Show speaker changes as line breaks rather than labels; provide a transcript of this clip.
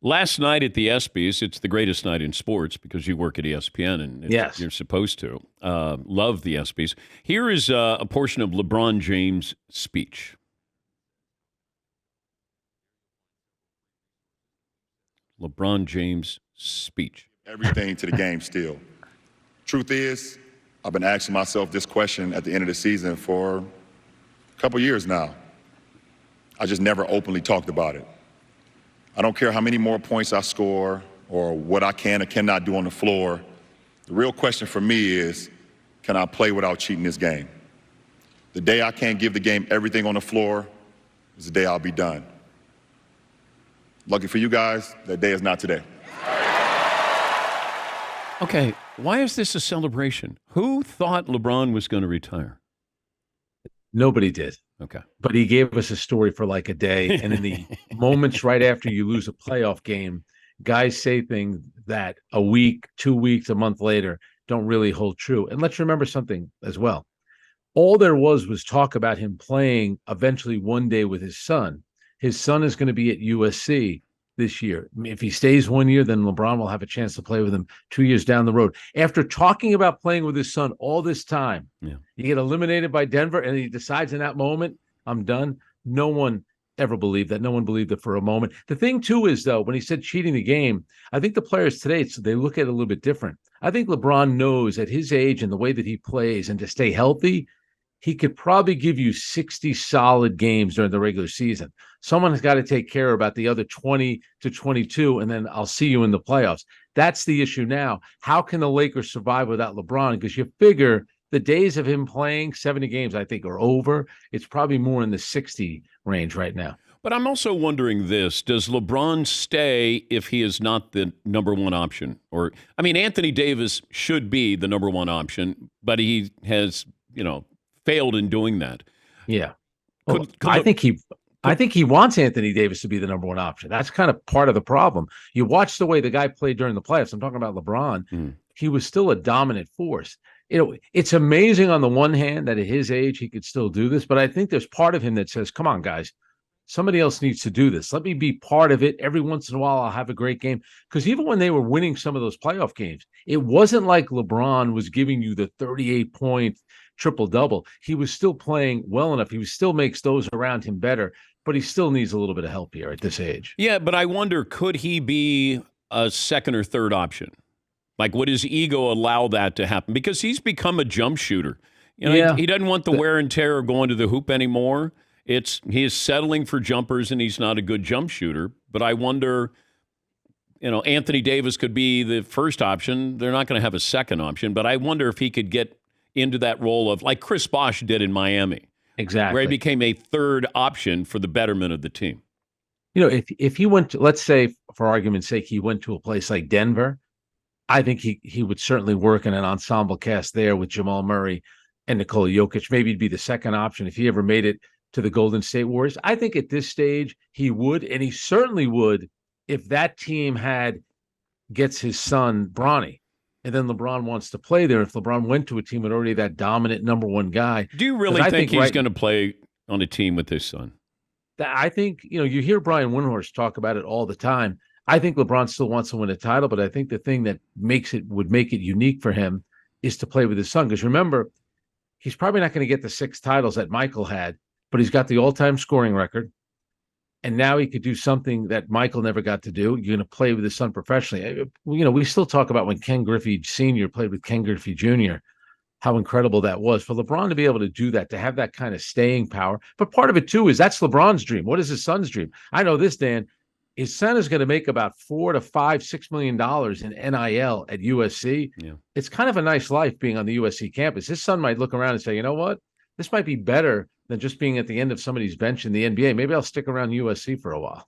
Last night at the ESPYS, it's the greatest night in sports because you work at ESPN and
Yes.
you're supposed to. Love the ESPYS. Here is a portion of LeBron James' speech. LeBron James' speech.
Everything to the game still. Truth is, I've been asking myself this question at the end of the season for a couple years now. I just never openly talked about it. I don't care how many more points I score or what I can or cannot do on the floor. The real question for me is, can I play without cheating this game? The day I can't give the game everything on the floor is the day I'll be done. Lucky for you guys, that day is not today.
Okay, why is this a celebration? Who thought LeBron was going to retire?
Nobody did.
Okay.
But he gave us a story for like a day. And in the moments right after you lose a playoff game, guys say things that a week, 2 weeks, a month later don't really hold true. And let's remember something as well. All there was talk about him playing eventually one day with his son. His son is going to be at USC this year. If he stays 1 year, then LeBron will have a chance to play with him 2 years down the road. After talking about playing with his son all this time, you get eliminated by Denver, and he decides in that moment, I'm done. No one ever believed that. No one believed it for a moment. The thing, too, is, though, when he said cheating the game, I think the players today, they look at it a little bit different. I think LeBron knows at his age and the way that he plays and to stay healthy, he could probably give you 60 solid games during the regular season. Someone has got to take care about the other 20 to 22, and then I'll see you in the playoffs. That's the issue now. How can the Lakers survive without LeBron? Because you figure the days of him playing 70 games, I think, are over. It's probably more in the 60 range right now.
But I'm also wondering this. Does LeBron stay if he is not the number one option? Or, I mean, Anthony Davis should be the number one option, but he has, failed in doing that.
Yeah. I think he wants Anthony Davis to be the number one option. That's kind of part of the problem. You watch the way the guy played during the playoffs. I'm talking about LeBron. He was still a dominant force. It's amazing on the one hand that at his age he could still do this, but I think there's part of him that says, come on, guys, somebody else needs to do this. Let me be part of it. Every once in a while, I'll have a great game. Because even when they were winning some of those playoff games, it wasn't like LeBron was giving you the 38-point triple-double. He was still playing well enough. He still makes those around him better, but he still needs a little bit of help here at this age.
Yeah, but I wonder, could he be a second or third option? Like, would his ego allow that to happen? Because he's become a jump shooter. He doesn't want the wear and tear of going to the hoop anymore. He is settling for jumpers, and he's not a good jump shooter. But I wonder, Anthony Davis could be the first option. They're not going to have a second option. But I wonder if he could get into that role of, like Chris Bosh did in Miami.
Exactly.
Where he became a third option for the betterment of the team.
If he went to, let's say, for argument's sake, he went to a place like Denver, I think he would certainly work in an ensemble cast there with Jamal Murray and Nikola Jokic. Maybe he'd be the second option if he ever made it to the Golden State Warriors. I think at this stage he would, and he certainly would if that team gets his son Bronny, and then LeBron wants to play there. If LeBron went to a team with already that dominant number one guy.
Do you really think he's going to play on a team with his son?
I think, you hear Brian Windhorst talk about it all the time. I think LeBron still wants to win a title, but I think the thing that would make it unique for him is to play with his son. Because remember, he's probably not going to get the 6 titles that Michael had, but he's got the all-time scoring record. And now he could do something that Michael never got to do. You're going to play with his son professionally. We still talk about when Ken Griffey Sr. played with Ken Griffey Jr., how incredible that was. For LeBron to be able to do that, to have that kind of staying power. But part of it, too, is that's LeBron's dream. What is his son's dream? I know this, Dan. His son is going to make about $4 to $6 million in NIL at USC.
Yeah.
It's kind of a nice life being on the USC campus. His son might look around and say, you know what? This might be better than just being at the end of somebody's bench in the NBA. Maybe I'll stick around USC for a while.